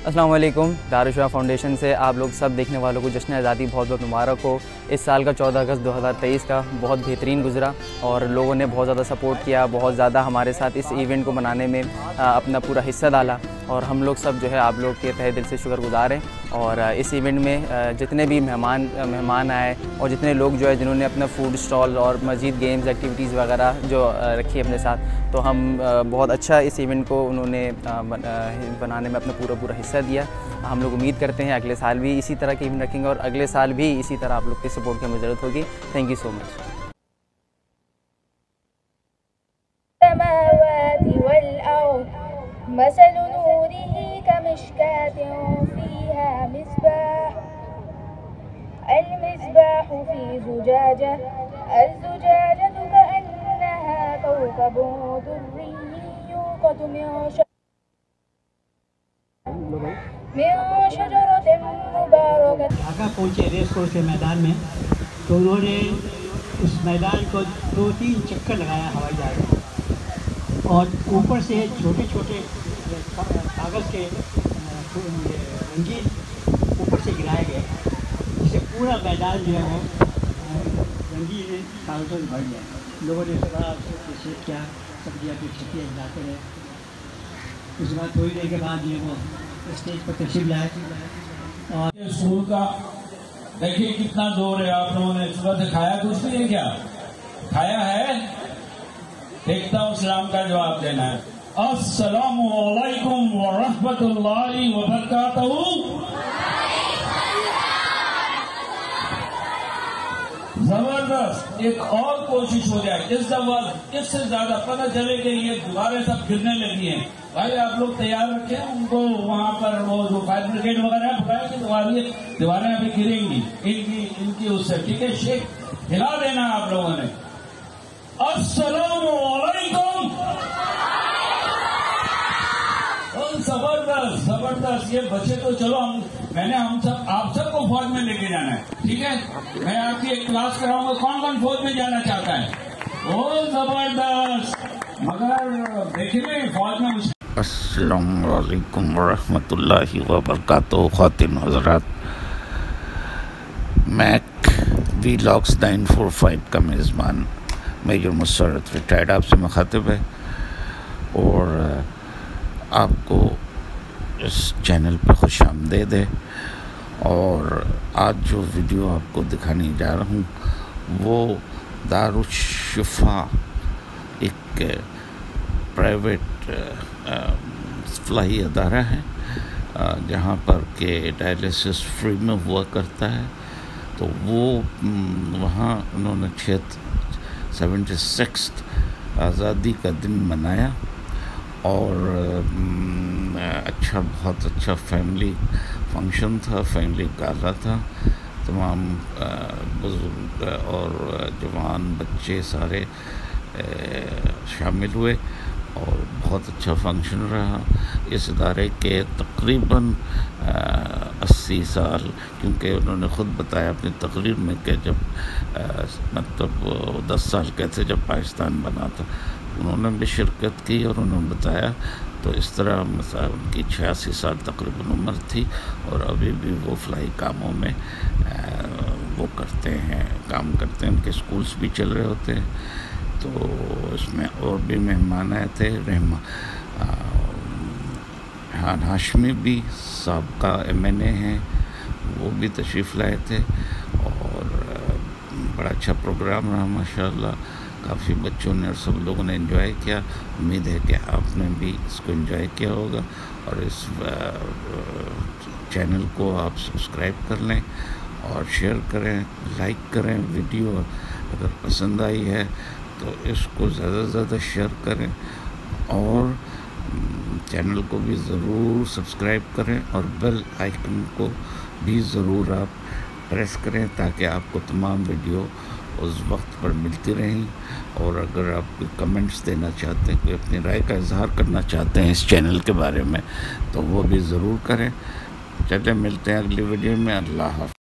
अस्सलाम वालेकुम। दारुशा फाउंडेशन से आप लोग सब देखने वालों को जश्न आज़ादी बहुत बहुत मुबारक हो। इस साल का 14 अगस्त 2023 का बहुत बेहतरीन गुज़रा और लोगों ने बहुत ज़्यादा सपोर्ट किया, बहुत ज़्यादा हमारे साथ इस इवेंट को मनाने में अपना पूरा हिस्सा डाला और हम लोग सब जो है आप लोग के तहे दिल से शुक्रगुज़ार हैं। और इस इवेंट में जितने भी मेहमान आए और जितने लोग जो है जिन्होंने अपना फूड स्टॉल और मज़ीद गेम्स एक्टिविटीज़ वगैरह जो रखी अपने साथ, तो हम बहुत अच्छा इस इवेंट को उन्होंने बनाने में अपना पूरा हिस्सा दिया। हम लोग उम्मीद करते हैं अगले साल भी इसी तरह के इवेंट रखेंगे और अगले साल भी इसी तरह आप लोग की सपोर्ट की हमें ज़रूरत होगी। Thank you so much. مثل نوره كمشكاة فيها مصباح المصباح في زجاجة الزجاجة كأنها كوكب دري يوقد من شجرة مباركة. ढाका पहुँचे रेस कोर्स के मैदान में, तो उन्होंने उस मैदान को 2-3 चक्कर लगाया हवाई जहाज और ऊपर से छोटे छोटे कागज़ के रंगीन ऊपर से गिराए गए, जिससे पूरा मैदान जो है वो रंगीन कागज़ों से भर गया। लोगों ने बड़ा अफसोस किया, सब्जियाँ की छतियाँ हिलाते रहे। उसके बाद थोड़ी देर के बाद जो वो स्टेज पर तशरीफ लाए और स्कूल का देखिए कितना जोर है। आप लोगों ने सुबह से खाया कुछ नहीं है क्या? खाया है? देखता हूँ सलाम का जवाब देना है। अस्सलामु अलैकुम व रहमतुल्लाहि व बरकातहू। जबरदस्त। एक और कोशिश हो जाए इस दफा, इससे ज्यादा पता चले कि ये दीवारें सब गिरने लगी हैं। भाई आप लोग तैयार रखें उनको, वहां पर वो जो फायर ब्रिगेड वगैरह बुलाए कि दीवारें अभी गिरेंगी इनकी उससे, ठीक है शेख? हिला देना आप लोगों ने। अस्सलामु अलैकुम। जबरदस्त। ये बच्चे तो चलो आप सबको फौज में लेके जाना है, ठीक है? मैं आपकी एक क्लास कराऊंगा, कौन कौन फौज में जाना चाहता है? ओ जबरदस्त। मगर देखिए फौज में अस्सलामु अलैकुम वरहमतुल्लाहि वबरकातुहू। ख़वातीन हज़रात, मैक वीलॉग्स 945 का मेज़बान मेजर मुसर्रत रिटायर्ड आपसे मुखातिब है और आपको इस चैनल पर खुश आमदीद है। और आज जो वीडियो आपको दिखाने जा रहा हूँ वो दारुश्शिफा एक प्राइवेट फलाही अदारा है जहाँ पर के डायलिसिस फ्री में हुआ करता है। तो वो वहाँ उन्होंने 76th आज़ादी का दिन मनाया और बहुत अच्छा फैमिली फंक्शन था, फैमिली गाला था। तमाम बुज़ुर्ग और जवान बच्चे सारे शामिल हुए और बहुत अच्छा फंक्शन रहा। इस इदारे के तकरीबन 80 साल, क्योंकि उन्होंने ख़ुद बताया अपनी तकरीर में कि जब मतलब 10 साल के थे जब पाकिस्तान बना था, उन्होंने भी शिरकत की और उन्होंने बताया। तो इस तरह उनकी 86 साल तकरीबन उम्र थी और अभी भी वो फलाही कामों में वो काम करते हैं। उनके स्कूल्स भी चल रहे होते हैं। तो इसमें और भी मेहमान आए थे। हान हाशमी भी साबका MNA हैं, वो भी तशरीफ़ लाए थे और बड़ा अच्छा प्रोग्राम रहा माशाअल्लाह। काफ़ी बच्चों ने और सब लोगों ने एंजॉय किया। उम्मीद है कि आपने भी इसको एंजॉय किया होगा और इस चैनल को आप सब्सक्राइब कर लें और शेयर करें, लाइक करें। वीडियो अगर पसंद आई है तो इसको ज़्यादा से ज़्यादा शेयर करें और चैनल को भी ज़रूर सब्सक्राइब करें और बेल आइकन को भी ज़रूर आप प्रेस करें ताकि आपको तमाम वीडियो उस वक्त पर मिलती रहें। और अगर आप कोई कमेंट्स देना चाहते हैं, कोई अपनी राय का इजहार करना चाहते हैं इस चैनल के बारे में, तो वो भी ज़रूर करें। चलिए मिलते हैं अगली वीडियो में। अल्लाह हाफ़िज़।